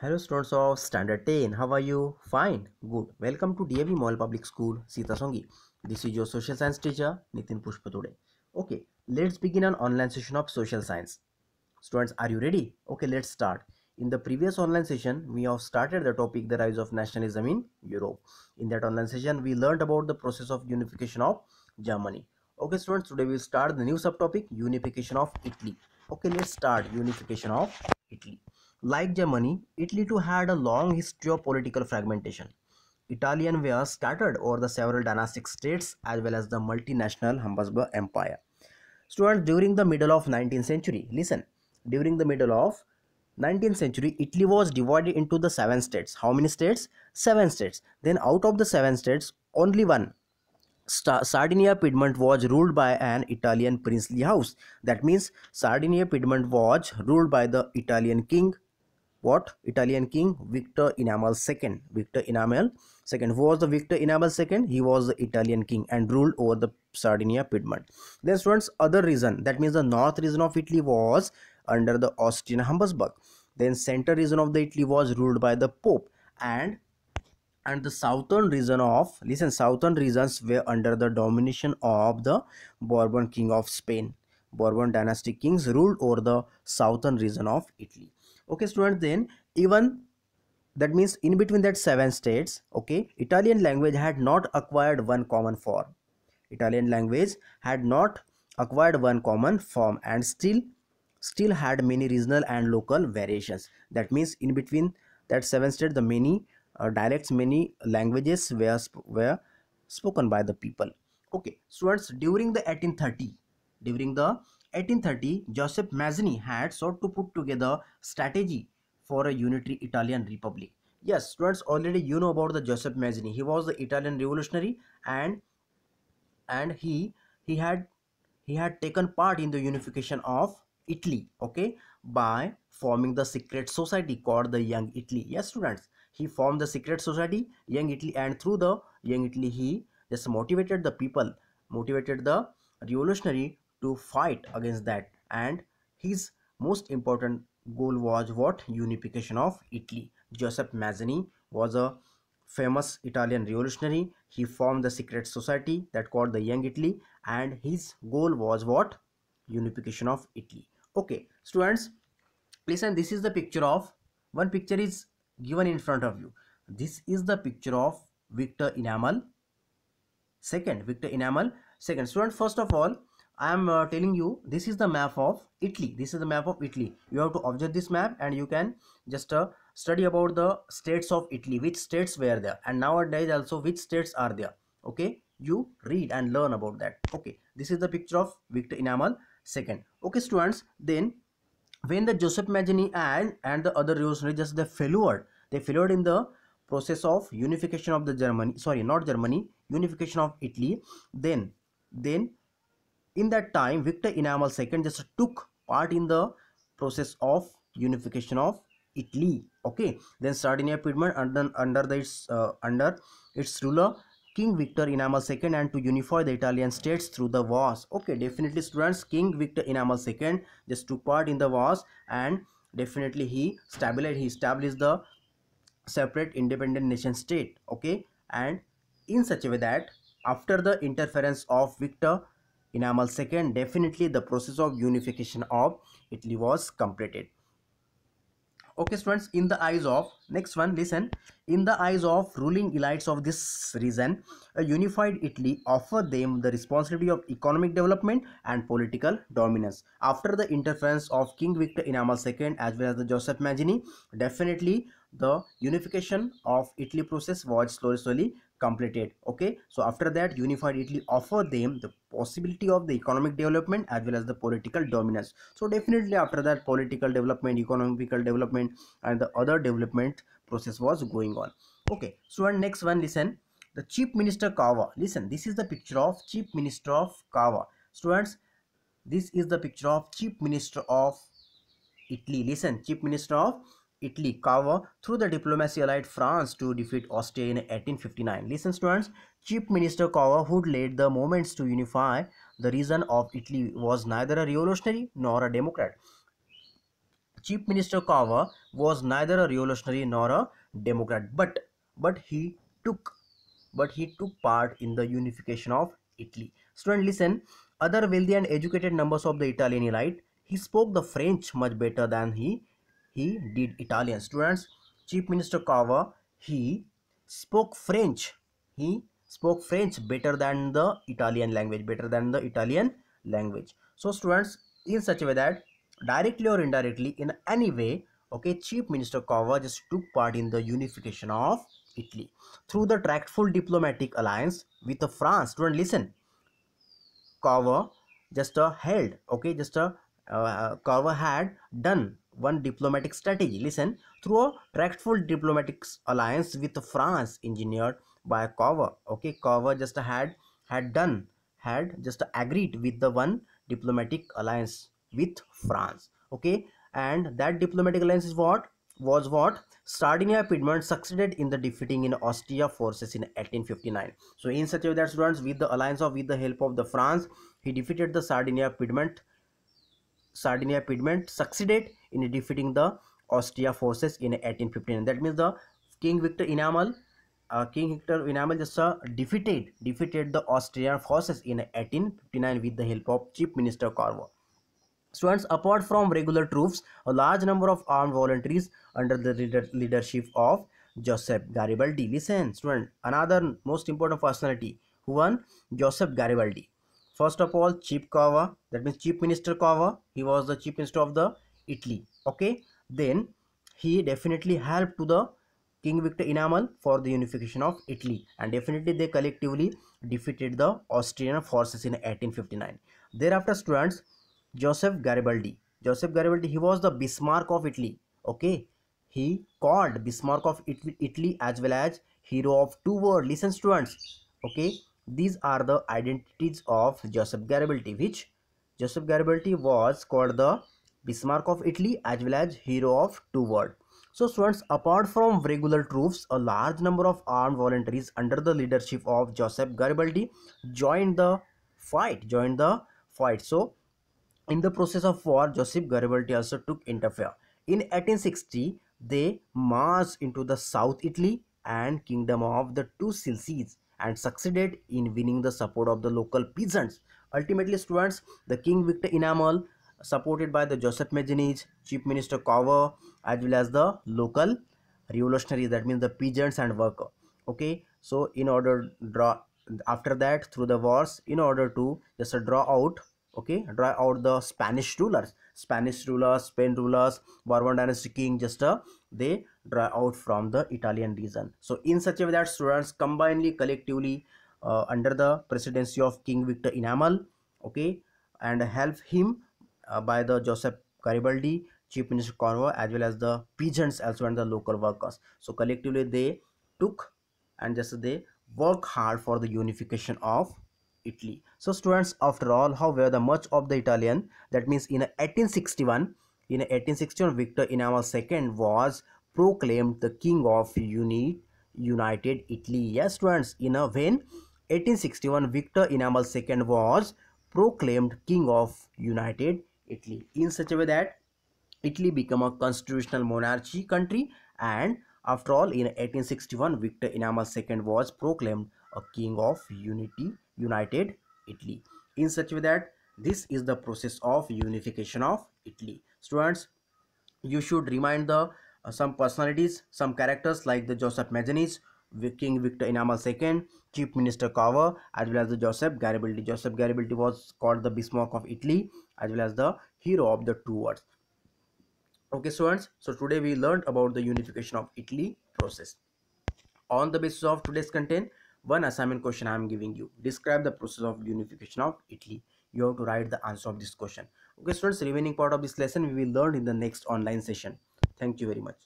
Hello students of Standard 10, how are you? Fine, good. Welcome to DAV Mall Public School, Sitasongi. This is your social science teacher, Nitin Pushpatode. Okay, let's begin an online session of social science. Students, are you ready? Okay, let's start. In the previous online session, we have started the topic the rise of nationalism in Europe. In that online session, we learned about the process of unification of Germany. Okay, students, today we will start the new subtopic unification of Italy. Okay, let's start unification of Italy. Like Germany, Italy too had a long history of political fragmentation. Italian were scattered over the several dynastic states as well as the multinational Habsburg Empire. Students, during the middle of 19th century, listen, during the middle of 19th century, Italy was divided into the seven states. How many states? Seven states. Then out of the seven states, only one, Sardinia Piedmont, was ruled by an Italian princely house. That means Sardinia Piedmont was ruled by the Italian king. What? Italian king Victor Enamal II. Victor Enamal II. Who was the Victor Enamal II? He was the Italian king and ruled over the Sardinia Piedmont. Then students, other region, that means the north region of Italy was under the Austrian Habsburg. Then center region of the Italy was ruled by the Pope, and the southern region of, listen, southern regions were under the domination of the Bourbon king of Spain. Bourbon dynasty kings ruled over the southern region of Italy. Okay students, then even that means in between that seven states, okay, Italian language had not acquired one common form. Italian language had not acquired one common form and still had many regional and local variations. That means in between that seven states, the many dialects, many languages were spoken by the people. Okay students, during the 1830, Joseph Mazzini had sought to put together strategy for a unitary Italian republic. Yes students, already you know about the Joseph Mazzini. He was the Italian revolutionary, and and he he had taken part in the unification of Italy, okay, by forming the secret society called the Young Italy. Yes students, he formed the secret society Young Italy, and through the Young Italy he just motivated the people, motivated the revolutionary to fight against that, and his most important goal was what? Unification of Italy. Joseph Mazzini was a famous Italian revolutionary. He formed the secret society that called the Young Italy, and his goal was what? Unification of Italy. Okay students, listen, this is the picture of, one picture is given in front of you. This is the picture of Victor Enamal second. Victor Enamal second. Student, first of all, I am telling you, this is the map of Italy. This is the map of Italy. You have to observe this map and you can just study about the states of Italy, which states were there, and nowadays also which states are there. Okay, you read and learn about that. Okay, this is the picture of Victor Enamal second. Okay students, then when the Joseph Mazzini and the other revolutionaries, just they failed in the process of unification of the Germany, sorry, not Germany, unification of Italy. Then in that time, Victor Enamal II just took part in the process of unification of Italy. Okay, then Sardinia Piedmont under its ruler King Victor Enamal II, and to unify the Italian states through the wars. Okay, definitely students, King Victor Enamal II just took part in the wars, and definitely he established the separate independent nation state. Okay, and in such a way that after the interference of Victor Enamal II, definitely the process of unification of Italy was completed. Okay students, in the eyes of, next one, listen, in the eyes of ruling elites of this region, a unified Italy offered them the responsibility of economic development and political dominance. After the interference of King Victor Enamal II as well as the Joseph Mazzini, definitely the unification of Italy process was slowly completed. Okay, so after that, unified Italy offered them the possibility of the economic development as well as the political dominance. So definitely after that, political development, economical development, and the other development process was going on. Okay, so and next one, listen, the Chief Minister Cava. Listen, this is the picture of Chief Minister of Cava. Students, this is the picture of Chief Minister of Italy. Listen, Chief Minister of Italy, Cava, through the diplomacy allied France to defeat Austria in 1859. Listen students, Chief Minister Cava, who led the movements to unify the region of Italy, was neither a revolutionary nor a democrat. Chief Minister Cava was neither a revolutionary nor a democrat, but he took he took part in the unification of Italy. Student, listen. Other wealthy and educated members of the Italian elite, he spoke the French much better than he did Italian. Students, Chief Minister Cava, he spoke French. He spoke French better than the Italian language, So students, in such a way that directly or indirectly, in any way, okay, Chief Minister Cava just took part in the unification of Italy through the tactful diplomatic alliance with France. Student, listen. Carver just held, okay, Carver had done one diplomatic strategy. Listen, through a tactful diplomatic alliance with France, engineered by Carver. Okay, Carver just had just agreed with the one diplomatic alliance with France. Okay, and that diplomatic alliance is what Sardinia Piedmont succeeded in the defeating in Austria forces in 1859. So in such a way that students, with the help of the France, he defeated the Sardinia Piedmont succeeded in defeating the Austria forces in 1859. That means the King Victor Inamal just defeated the Austrian forces in 1859 with the help of Chief Minister Carver. Students, apart from regular troops, a large number of armed volunteers under the leadership of Joseph Garibaldi. Listen, student, another most important personality who won, Joseph Garibaldi. First of all, Chief Cava, that means Chief Minister Cava. He was the Chief Minister of the Italy. Okay, then he definitely helped to the King Victor Inamal for the unification of Italy, and definitely they collectively defeated the Austrian forces in 1859. Thereafter, students, Joseph Garibaldi. Joseph Garibaldi, he was the Bismarck of Italy. Okay, he called Bismarck of Italy as well as hero of two worlds. Listen, students. Okay, these are the identities of Joseph Garibaldi, which Joseph Garibaldi was called the Bismarck of Italy as well as hero of two worlds. So students, apart from regular troops, a large number of armed volunteers under the leadership of Joseph Garibaldi joined the fight. So in the process of war, Joseph Garibaldi also took interfere. In 1860, they marched into the South Italy and Kingdom of the Two Sicilies and succeeded in winning the support of the local peasants. Ultimately, students, the King Victor Inamal, supported by the Joseph Mazzini, Chief Minister Carver, as well as the local revolutionaries, that means the peasants and worker. Okay, so in order draw after that through the wars, in order to just draw out, okay, draw out the Spain rulers, Bourbon dynasty king, just they draw out from the Italian region. So in such a way that students combinedly, collectively, under the presidency of King Victor Inamal, okay, and help him by the Joseph Garibaldi, Chief Minister Corvo, as well as the peasants also and the local workers. So collectively they took and just they work hard for the unification of Italy. So students, after all, however, the much of the Italian, that means in 1861, Victor Inamal II was proclaimed the king of United Italy. Yes, students, in a when 1861 Victor Inamal II was proclaimed king of United Italy, in such a way that Italy became a constitutional monarchy country, and after all, in 1861, Victor Inamal II was proclaimed a king of United Italy. In such a way that this is the process of unification of Italy. Students, you should remind the some personalities, some characters like the Joseph Mazzini, King Victor Inamal II, Chief Minister Carver, as well as the Joseph Garibaldi. Joseph Garibaldi was called the Bismarck of Italy, as well as the hero of the two worlds. Okay, students, so today we learned about the unification of Italy process. On the basis of today's content, one assignment question I am giving you. Describe the process of unification of Italy. You have to write the answer of this question. Okay, students, remaining part of this lesson we will learn in the next online session. Thank you very much.